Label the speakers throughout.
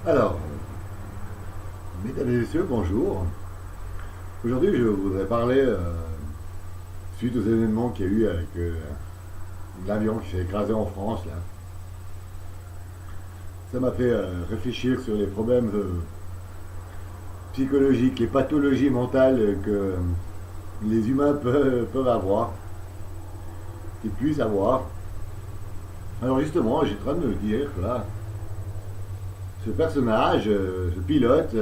Speaker 1: Alors, mesdames et messieurs, bonjour. Aujourd'hui, je voudrais parler, suite aux événements qu'il y a eu avec l'avion qui s'est écrasé en France, là. Ça m'a fait réfléchir sur les problèmes psychologiques, les pathologies mentales que les humains peuvent avoir, qu'ils puissent avoir. Alors justement, j'ai en train de me dire que là, ce personnage, ce pilote,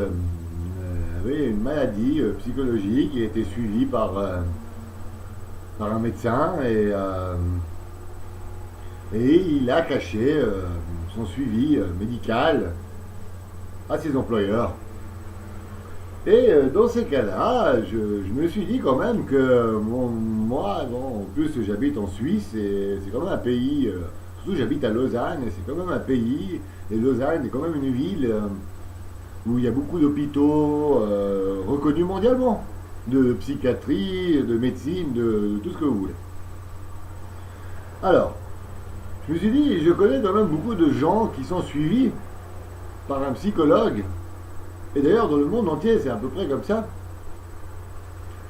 Speaker 1: avait une maladie psychologique qui a été suivie par un médecin et il a caché son suivi médical à ses employeurs. Et dans ces cas-là, je me suis dit quand même que moi, bon, en plus j'habite en Suisse et c'est quand même un pays, surtout j'habite à Lausanne et c'est quand même un pays, et Lausanne est quand même une ville où il y a beaucoup d'hôpitaux reconnus mondialement, de psychiatrie, de médecine, de tout ce que vous voulez. Alors, je me suis dit, je connais quand même beaucoup de gens qui sont suivis par un psychologue, et d'ailleurs dans le monde entier c'est à peu près comme ça.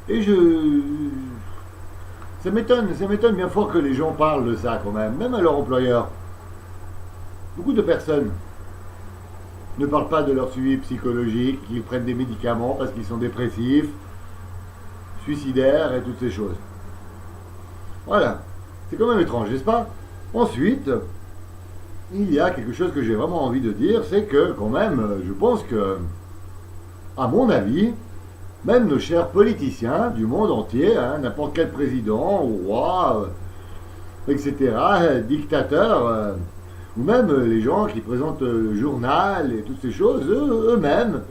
Speaker 1: Et ça m'étonne bien fort que les gens parlent de ça quand même à leur employeur. Beaucoup de personnes ne parlent pas de leur suivi psychologique, qu'ils prennent des médicaments parce qu'ils sont dépressifs, suicidaires et toutes ces choses. Voilà, c'est quand même étrange, n'est-ce pas? Ensuite, il y a quelque chose que j'ai vraiment envie de dire, c'est que quand même, je pense que, à mon avis, même nos chers politiciens du monde entier, hein, n'importe quel président, ou roi, etc., dictateur, ou même les gens qui présentent le journal et toutes ces choses, eux-mêmes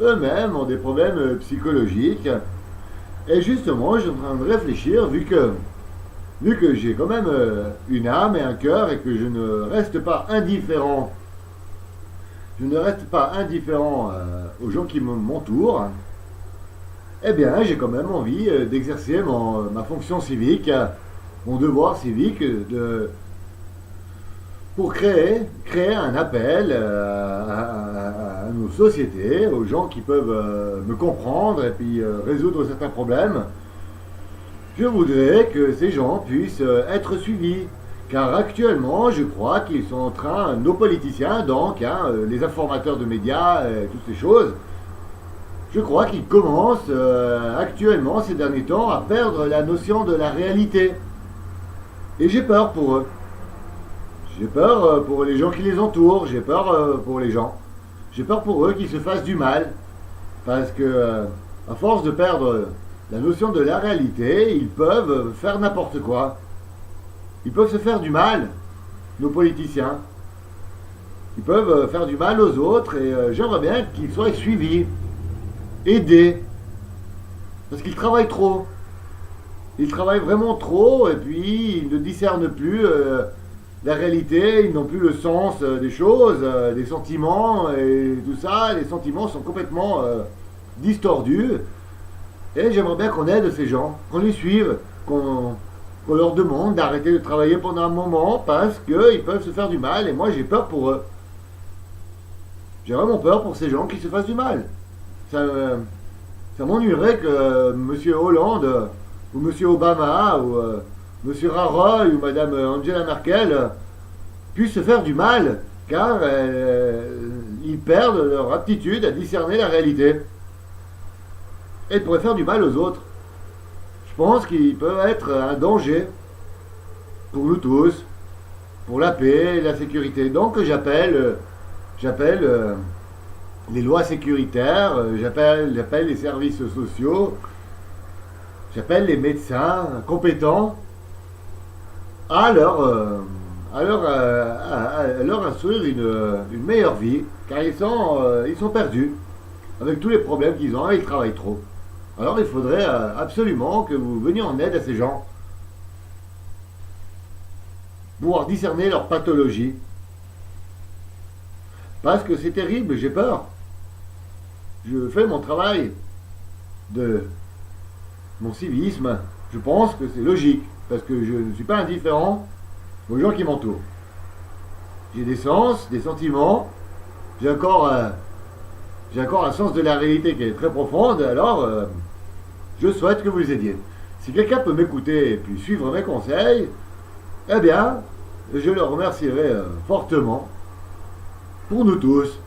Speaker 1: ont des problèmes psychologiques. Et justement, je suis en train de réfléchir, vu que j'ai quand même une âme et un cœur et que je ne reste pas indifférent, aux gens qui m'entourent, eh bien, j'ai quand même envie d'exercer ma fonction civique, mon devoir civique pour créer un appel à nos sociétés, aux gens qui peuvent me comprendre et puis résoudre certains problèmes. Je voudrais que ces gens puissent être suivis, car actuellement, je crois qu'ils sont en train, nos politiciens, donc, hein, les informateurs de médias et toutes ces choses, je crois qu'ils commencent actuellement, ces derniers temps, à perdre la notion de la réalité. Et j'ai peur pour eux. J'ai peur pour les gens qui les entourent, j'ai peur pour les gens. J'ai peur pour eux qu'ils se fassent du mal. Parce que, à force de perdre la notion de la réalité, ils peuvent faire n'importe quoi. Ils peuvent se faire du mal, nos politiciens. Ils peuvent faire du mal aux autres et j'aimerais bien qu'ils soient suivis, aidés. Parce qu'ils travaillent trop. Ils travaillent vraiment trop et puis ils ne discernent plus la réalité, ils n'ont plus le sens des choses, des sentiments et tout ça. Les sentiments sont complètement distordus. Et j'aimerais bien qu'on aide ces gens, qu'on les suive, qu'on leur demande d'arrêter de travailler pendant un moment parce qu'ils peuvent se faire du mal et moi j'ai peur pour eux. J'ai vraiment peur pour ces gens qui se fassent du mal. Ça m'ennuierait que M. Hollande ou M. Obama ou M. Raroy ou Mme Angela Merkel puissent se faire du mal car ils perdent leur aptitude à discerner la réalité. Et pourraient faire du mal aux autres. Je pense qu'ils peuvent être un danger pour nous tous, pour la paix et la sécurité. Donc j'appelle les lois sécuritaires, j'appelle les services sociaux, j'appelle les médecins compétents à leur instruire une meilleure vie, car ils sont perdus avec tous les problèmes qu'ils ont et ils travaillent trop. Alors il faudrait absolument que vous veniez en aide à ces gens, pouvoir discerner leur pathologie. Parce que c'est terrible, j'ai peur. Je fais mon travail de mon civisme, je pense que c'est logique, parce que je ne suis pas indifférent aux gens qui m'entourent. J'ai des sens, des sentiments, j'ai encore J'ai encore un sens de la réalité qui est très profonde, alors je souhaite que vous les aidiez. Si quelqu'un peut m'écouter et puis suivre mes conseils, eh bien, je le remercierai fortement pour nous tous.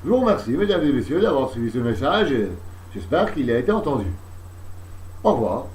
Speaker 1: Je vous remercie, mesdames et messieurs, d'avoir suivi ce message et j'espère qu'il a été entendu. Au revoir.